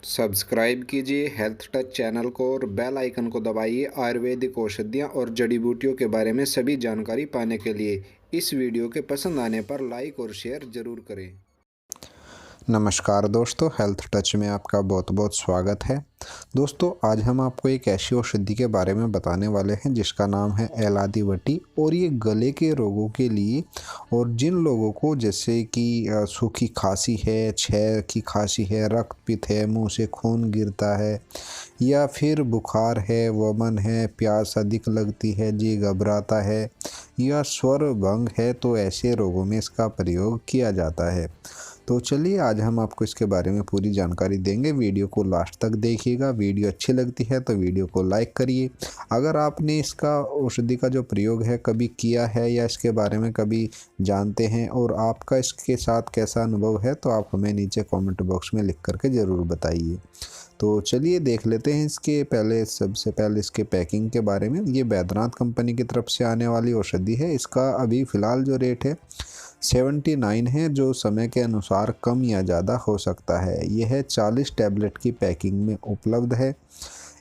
Subscribe कीजिए health touch channel को और बेल आइकन को दबाइए आयुर्वेदिक औषधियाँ और जड़ी बूटियों के बारे में सभी जानकारी पाने के लिए। इस वीडियो के पसंद आने पर लाइक और शेयर ज़रूर करें। नमस्कार दोस्तों, हेल्थ टच में आपका बहुत बहुत स्वागत है। दोस्तों, आज हम आपको एक ऐसी औषधि के बारे में बताने वाले हैं जिसका नाम है एलादीवटी। और ये गले के रोगों के लिए, और जिन लोगों को जैसे कि सूखी खांसी है, छह की खांसी है, रक्तपित्त है, मुंह से खून गिरता है, या फिर बुखार है, वमन है, प्यास अधिक लगती है, जी घबराता है, या स्वर भंग है, तो ऐसे रोगों में इसका प्रयोग किया जाता है। तो चलिए आज हम आपको इसके बारे में पूरी जानकारी देंगे। वीडियो को लास्ट तक देखिएगा। वीडियो अच्छी लगती है तो वीडियो को लाइक करिए। अगर आपने इसका औषधि का जो प्रयोग है कभी किया है या इसके बारे में कभी जानते हैं और आपका इसके साथ कैसा अनुभव है, तो आप हमें नीचे कमेंट बॉक्स में लिख करके ज़रूर बताइए। तो चलिए देख लेते हैं सबसे पहले इसके पैकिंग के बारे में। ये बैद्यनाथ कंपनी की तरफ से आने वाली औषधि है। इसका अभी फ़िलहाल जो रेट है 79 है, जो समय के अनुसार कम या ज़्यादा हो सकता है। यह 40 टैबलेट की पैकिंग में उपलब्ध है।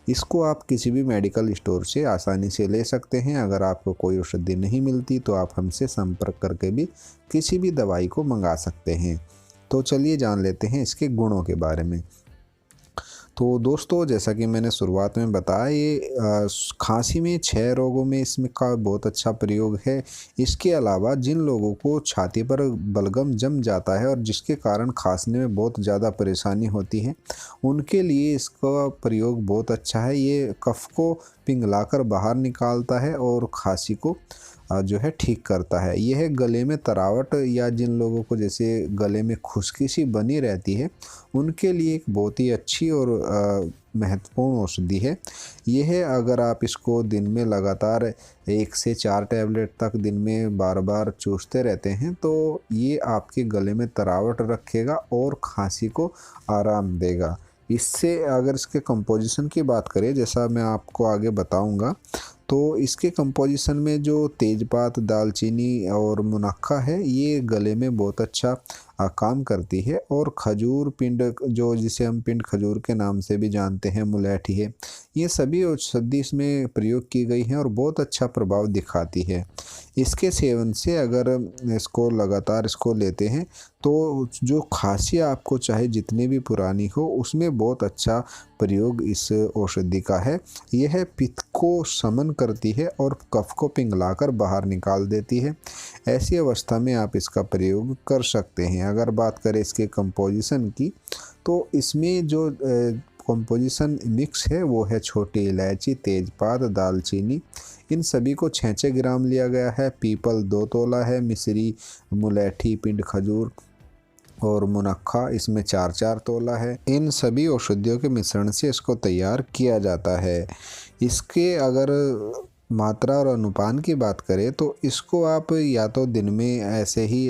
इसको आप किसी भी मेडिकल स्टोर से आसानी से ले सकते हैं। अगर आपको कोई औषधि नहीं मिलती तो आप हमसे संपर्क करके भी किसी भी दवाई को मंगा सकते हैं। तो चलिए जान लेते हैं इसके गुणों के बारे में। तो दोस्तों, जैसा कि मैंने शुरुआत में बताया, ये खांसी में 6 रोगों में इसमें का बहुत अच्छा प्रयोग है। इसके अलावा जिन लोगों को छाती पर बलगम जम जाता है और जिसके कारण खांसने में बहुत ज़्यादा परेशानी होती है, उनके लिए इसका प्रयोग बहुत अच्छा है। ये कफ को पिघलाकर बाहर निकालता है और खांसी को जो है ठीक करता है। यह गले में तरावट या जिन लोगों को जैसे गले में खुश्की सी बनी रहती है, उनके लिए एक बहुत ही अच्छी और महत्वपूर्ण औषधि है। यह अगर आप इसको दिन में लगातार 1 से 4 टैबलेट तक दिन में बार बार चूसते रहते हैं, तो ये आपके गले में तरावट रखेगा और खांसी को आराम देगा। इससे अगर इसके कंपोजिशन की बात करें, जैसा मैं आपको आगे बताऊंगा, तो इसके कंपोजिशन में जो तेज़पात, दालचीनी और मुनक्का है, ये गले में बहुत अच्छा काम करती है। और खजूर पिंड, जो जिसे हम पिंड खजूर के नाम से भी जानते हैं, मुलैठी है, ये सभी औषधि इसमें प्रयोग की गई हैं और बहुत अच्छा प्रभाव दिखाती है। इसके सेवन से अगर इसको लगातार लेते हैं तो जो खांसी आपको चाहे जितनी भी पुरानी हो, उसमें बहुत अच्छा प्रयोग इस औषधि का है। यह पित्त को शमन करती है और कफ को पिघलाकर बाहर निकाल देती है। ऐसी अवस्था में आप इसका प्रयोग कर सकते हैं। अगर बात करें इसके कंपोजिशन की, तो इसमें जो कंपोजिशन मिक्स है वो है छोटी इलायची, तेज़पात, दालचीनी, इन सभी को 6-6 ग्राम लिया गया है। पीपल 2 तोला है। मिश्री, मुलैठी, पिंड खजूर और मुनक्का इसमें 4-4 तोला है। इन सभी औषधियों के मिश्रण से इसको तैयार किया जाता है। इसके अगर मात्रा और अनुपान की बात करें, तो इसको आप या तो दिन में ऐसे ही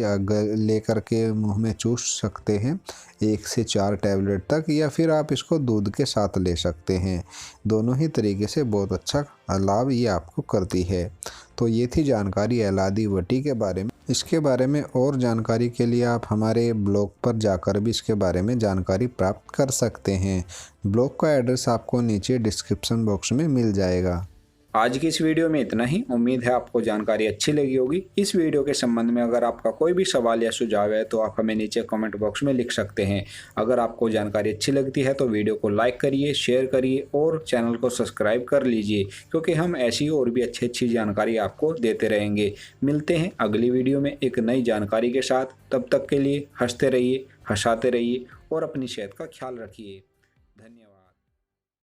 लेकर के मुंह में चूस सकते हैं 1 से 4 टैबलेट तक, या फिर आप इसको दूध के साथ ले सकते हैं। दोनों ही तरीके से बहुत अच्छा लाभ ये आपको करती है। तो ये थी जानकारी एलादीवटी के बारे में। इसके बारे में और जानकारी के लिए आप हमारे ब्लॉग पर जाकर भी इसके बारे में जानकारी प्राप्त कर सकते हैं। ब्लॉग का एड्रेस आपको नीचे डिस्क्रिप्शन बॉक्स में मिल जाएगा। आज की इस वीडियो में इतना ही। उम्मीद है आपको जानकारी अच्छी लगी होगी। इस वीडियो के संबंध में अगर आपका कोई भी सवाल या सुझाव है तो आप हमें नीचे कमेंट बॉक्स में लिख सकते हैं। अगर आपको जानकारी अच्छी लगती है तो वीडियो को लाइक करिए, शेयर करिए और चैनल को सब्सक्राइब कर लीजिए, क्योंकि हम ऐसी और भी अच्छी जानकारी आपको देते रहेंगे। मिलते हैं अगली वीडियो में एक नई जानकारी के साथ। तब तक के लिए हंसते रहिए, हंसाते रहिए और अपनी सेहत का ख्याल रखिए। धन्यवाद।